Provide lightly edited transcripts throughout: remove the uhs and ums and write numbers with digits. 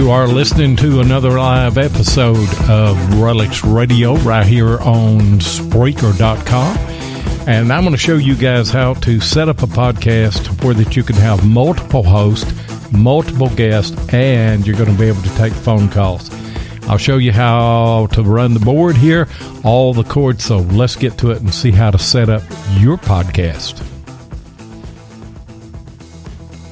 You are listening to another live episode of Relics Radio right here on Spreaker.com. And I'm going to show you guys how to set up a podcast where that you can have multiple hosts, multiple guests, and you're going to be able to take phone calls. I'll show you how to run the board here, all the cords, so let's get to it and see how to set up your podcast.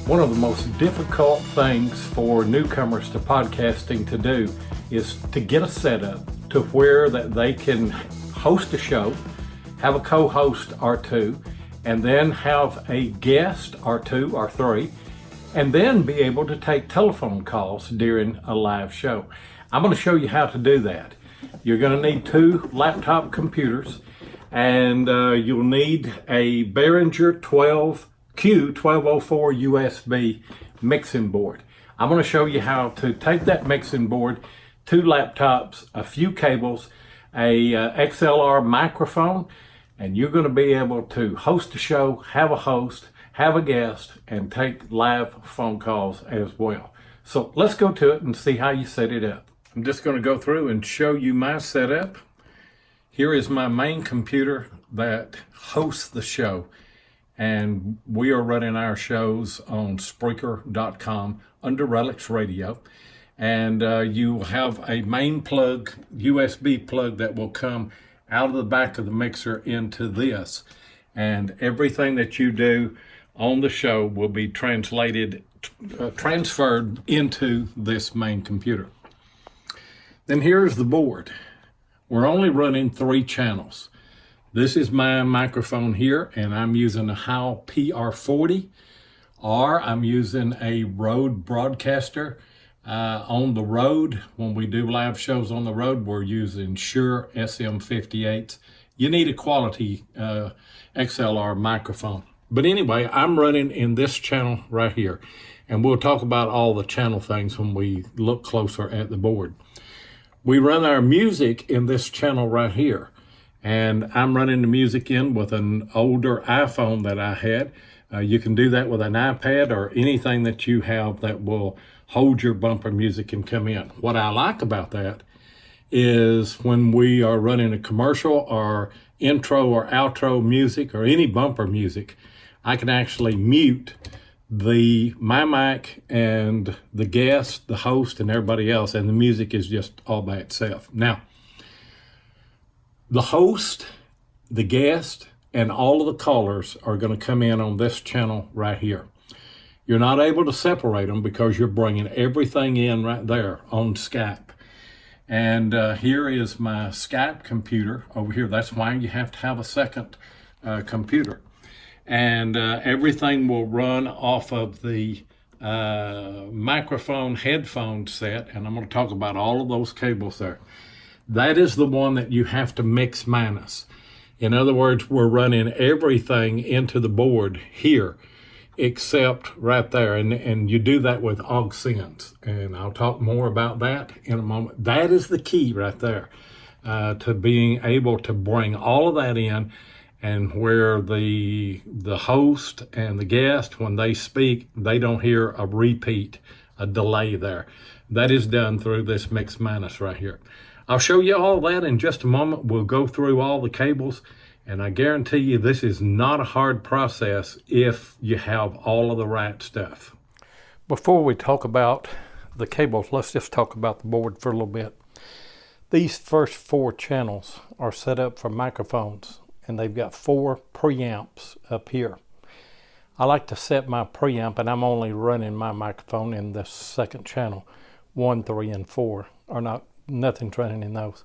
One of the most difficult things for newcomers to podcasting to do is to get a setup to where that they can host a show, have a co-host or two, and then have a guest or two or three, and then be able to take telephone calls during a live show. I'm going to show you how to do that. You're going to need two laptop computers, and you'll need a Behringer 1204 USB mixing board. I'm going to show you how to take that mixing board, two laptops, a few cables, a XLR microphone, and you're going to be able to host a show, have a host, have a guest, and take live phone calls as well. So let's go to it and see how you set it up. I'm just going to go through and show you my setup. Here is my main computer that hosts the show, and we are running our shows on Spreaker.com under Relics Radio. And you have a main plug, USB plug, that will come out of the back of the mixer into this. And everything that you do on the show will be transferred into this main computer. Then here's the board. We're only running 3 channels. This is my microphone here, and I'm using a Howe PR40, or I'm using a Rode Broadcaster. On the road, when we do live shows on the road, we're using Shure SM58s. You need a quality XLR microphone. But anyway, I'm running in this channel right here, and we'll talk about all the channel things when we look closer at the board. We run our music in this channel right here, and I'm running the music in with an older iPhone that I had. You can do that with an iPad or anything that you have that will hold your bumper music and come in. What I like about that is when we are running a commercial or intro or outro music or any bumper music, I can actually mute my mic and the guest, the host, and everybody else, and the music is just all by itself. Now, the host, the guest, and all of the callers are going to come in on this channel right here. You're not able to separate them because you're bringing everything in right there on Skype. And here is my Skype computer over here. That's why you have to have a second computer. And everything will run off of the microphone headphone set, and I'm going to talk about all of those cables there. That is the one that you have to mix minus. In other words, we're running everything into the board here except right there, and you do that with aux-sends, and I'll talk more about that in a moment. That is the key right there to being able to bring all of that in, and where the host and the guest, when they speak, they don't hear a repeat, a delay there. That is done through this mix minus right here. I'll show you all that in just a moment. We'll go through all the cables, and I guarantee you this is not a hard process if you have all of the right stuff. Before we talk about the cables, let's just talk about the board for a little bit. These first 4 channels are set up for microphones, and they've got 4 preamps up here. I like to set my preamp, and I'm only running my microphone in the second channel. 1, 3, and 4 are nothing's running in those.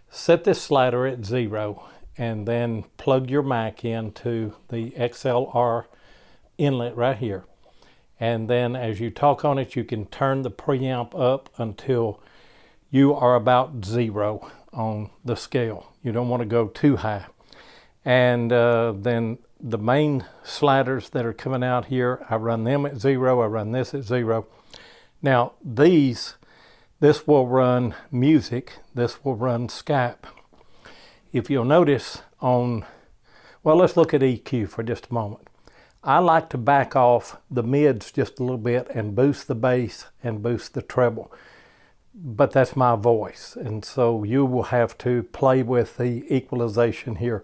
Set this slider at 0, and then plug your mic into the XLR inlet right here. And then as you talk on it, you can turn the preamp up until you are about 0 on the scale. You don't want to go too high. And then the main sliders that are coming out here, I run them at 0, I run this at 0. Now this will run music, this will run Skype. If you'll notice let's look at EQ for just a moment. I like to back off the mids just a little bit and boost the bass and boost the treble. But that's my voice, and so you will have to play with the equalization here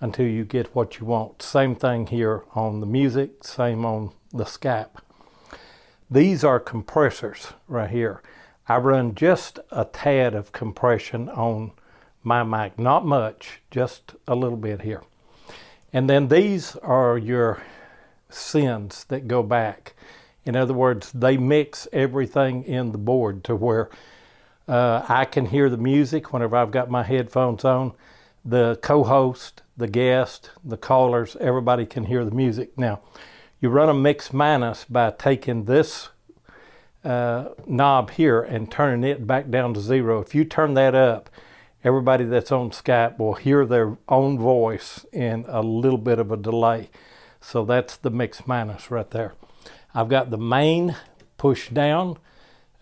until you get what you want. Same thing here on the music, same on the Skype. These are compressors right here. I run just a tad of compression on my mic, not much, just a little bit here. And then these are your sends that go back. In other words, they mix everything in the board to where I can hear the music whenever I've got my headphones on. The co-host, the guest, the callers, everybody can hear the music. Now, you run a mix minus by taking this knob here and turning it back down to 0. If you turn that up, everybody that's on Skype will hear their own voice in a little bit of a delay. So that's the mix minus right there. I've got the main pushed down.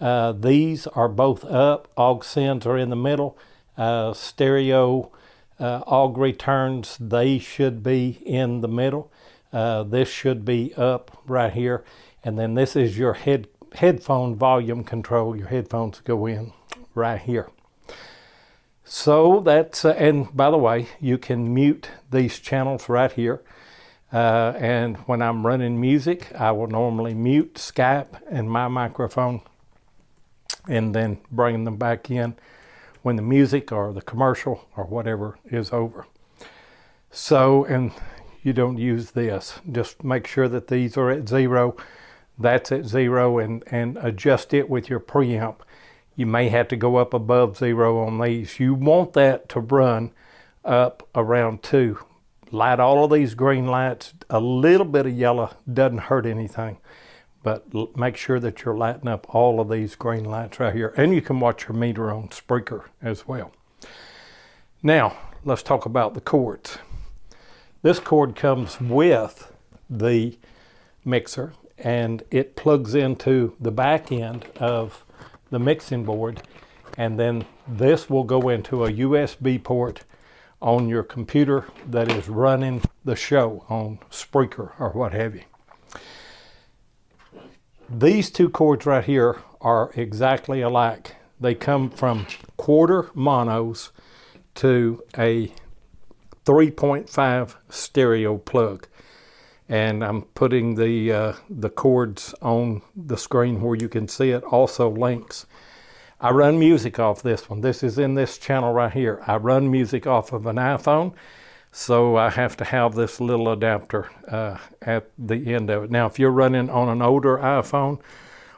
These are both up. Aux sends are in the middle. Stereo aux returns, they should be in the middle. This should be up right here. And then this is your headphone volume control. Your headphones go in right here. So that's, and by the way, you can mute these channels right here. And when I'm running music, I will normally mute Skype and my microphone and then bring them back in when the music or the commercial or whatever is over. So, and you don't use this. Just make sure that these are at 0. That's at 0, and adjust it with your preamp. You may have to go up above 0 on these. You want that to run up around 2. Light all of these green lights. A little bit of yellow doesn't hurt anything, but make sure that you're lighting up all of these green lights right here. And you can watch your meter on Spreaker as well. Now, let's talk about the cords. This cord comes with the mixer, and it plugs into the back end of the mixing board, and then this will go into a USB port on your computer that is running the show on Spreaker or what have you. These two cords right here are exactly alike. They come from quarter monos to a 3.5 stereo plug. And I'm putting the cords on the screen where you can see it, also links. I run music off this one. This is in this channel right here. I run music off of an iPhone, so I have to have this little adapter at the end of it. Now, if you're running on an older iPhone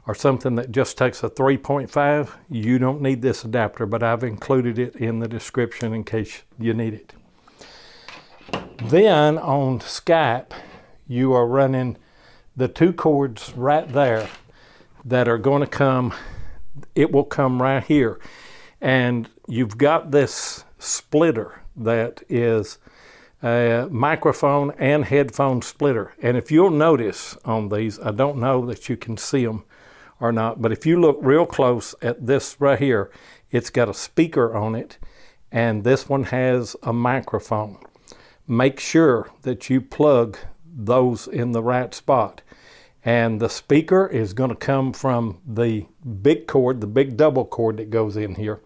or something that just takes a 3.5, you don't need this adapter, but I've included it in the description in case you need it. Then on Skype, you are running the two cords right there that are going to come. It will come right here, and you've got this splitter that is a microphone and headphone splitter. And if you'll notice on these, I don't know that you can see them or not, but if you look real close at this right here, it's got a speaker on it, and this one has a microphone. Make sure that you plug those in the right spot. And the speaker is going to come from the big cord, the big double cord that goes in here.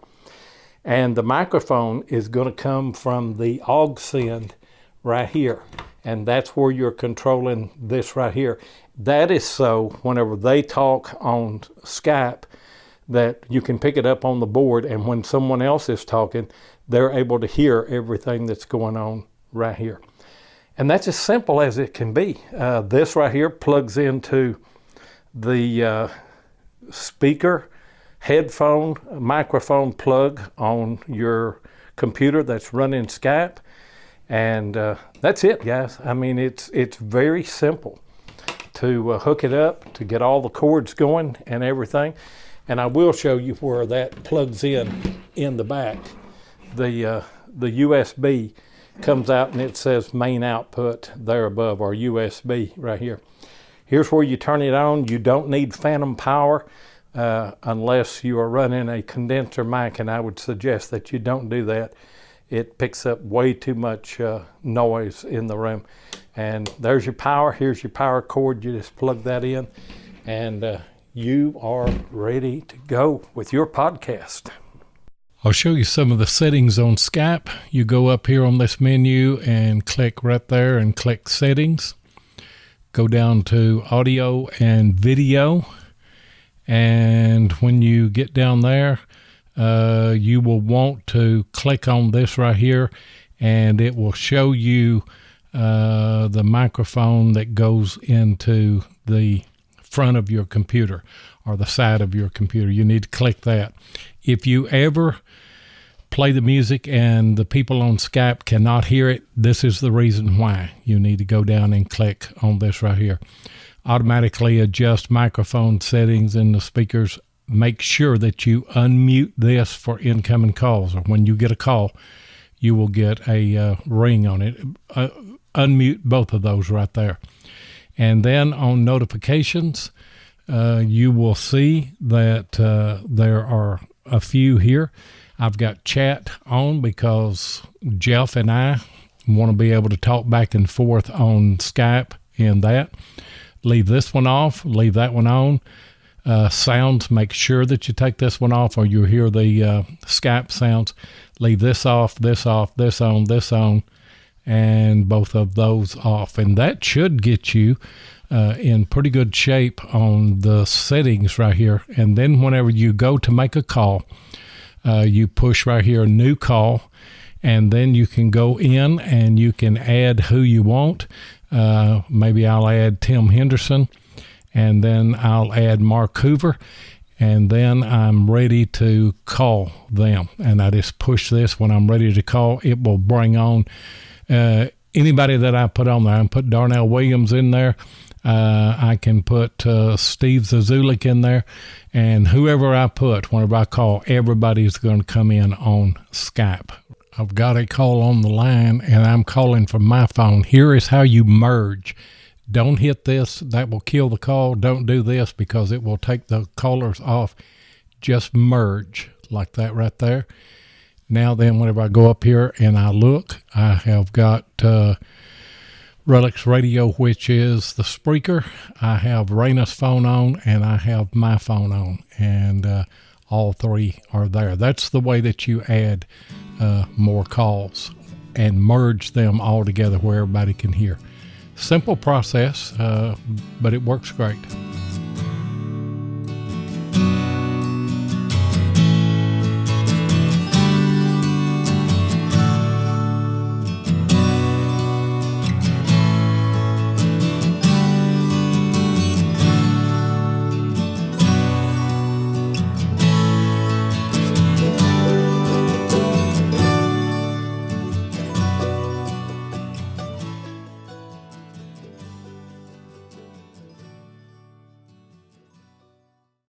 And the microphone is going to come from the aux send right here. And that's where you're controlling this right here. That is so whenever they talk on Skype that you can pick it up on the board, and when someone else is talking, they're able to hear everything that's going on right here. And that's as simple as it can be. This right here plugs into the speaker, headphone, microphone plug on your computer that's running Skype. And that's it, guys. I mean, it's very simple to hook it up, to get all the cords going and everything. And I will show you where that plugs in the back. The USB comes out and it says main output there above, or USB right here. Here's where you turn it on. You don't need phantom power unless you are running a condenser mic, and I would suggest that you don't do that. It picks up way too much noise in the room. And there's your power. Here's your power cord. You just plug that in, and you are ready to go with your podcast. I'll show you some of the settings on Skype. You go up here on this menu and click right there and click Settings. Go down to Audio and Video. And when you get down there, you will want to click on this right here, and it will show you the microphone that goes into the front of your computer or the side of your computer. You need to click that. If you ever play the music and the people on Skype cannot hear it, this is the reason why. You need to go down and click on this right here. Automatically adjust microphone settings in the speakers. Make sure that you unmute this for incoming calls, or when you get a call, you will get a ring on it. Unmute both of those right there. And then on notifications, you will see that there are a few here. I've got chat on because Jeff and I want to be able to talk back and forth on Skype in that. Leave this one off, leave that one on. Sounds, make sure that you take this one off or you'll hear the Skype sounds. Leave this off, this on, and both of those off. And that should get you in pretty good shape on the settings right here. And then whenever you go to make a call, you push right here, new call, and then you can go in and you can add who you want. Maybe I'll add Tim Henderson, and then I'll add Mark Hoover, and then I'm ready to call them. And I just push this. When I'm ready to call, it will bring on anybody that I put on there. I can put Darnell Williams in there. I can put Steve Zazulik in there, and whoever I put, whenever I call, everybody's going to come in on Skype. I've got a call on the line, and I'm calling from my phone. Here is how you merge. Don't hit this. That will kill the call. Don't do this because it will take the callers off. Just merge like that right there. Now then, whenever I go up here and I look, I have got Relics Radio, which is the Spreaker. I have Raina's phone on, and I have my phone on, and all three are there. That's the way that you add more calls and merge them all together where everybody can hear. Simple process, but it works great.